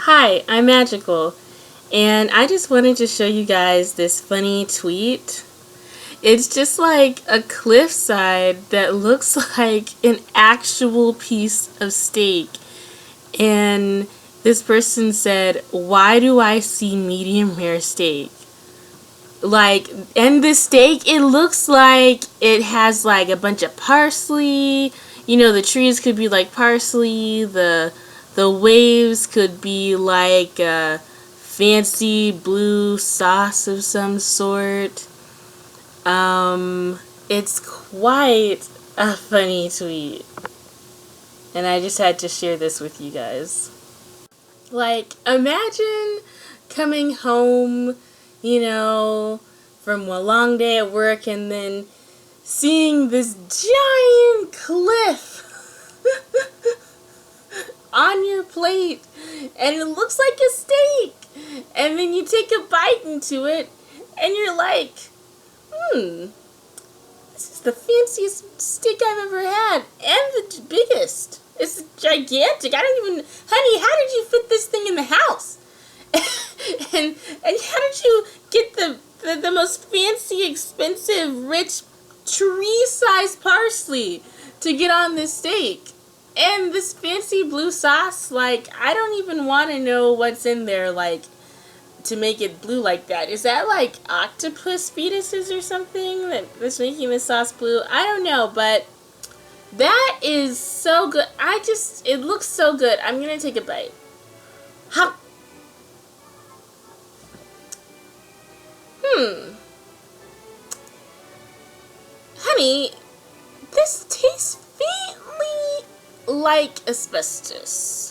Hi, I'm Magical, and I just wanted to show you guys this funny tweet. It's just like a cliffside that looks like an actual piece of steak. And this person said, "Why do I see medium rare steak?" Like, and the steak, it looks like it has like a bunch of parsley. You know, the trees could be like parsley. The waves could be like a fancy blue sauce of some sort. It's quite a funny tweet, and I just had to share this with you guys. Like, imagine coming home, you know, from a long day at work and then seeing this giant cliff on your plate and it looks like a steak. And then you take a bite into it and you're like, this is the fanciest steak I've ever had and the biggest. It's gigantic. I don't even, honey, how did you fit this thing in the house? and how did you get the most fancy, expensive, rich, tree-sized parsley to get on this steak? And this fancy blue sauce, like, I don't even want to know what's in there, like, to make it blue like that. Is that, like, octopus fetuses or something that's making the sauce blue? I don't know, but that is so good. It looks so good. I'm gonna take a bite. Hop. Honey, this tastes faintly like asbestos.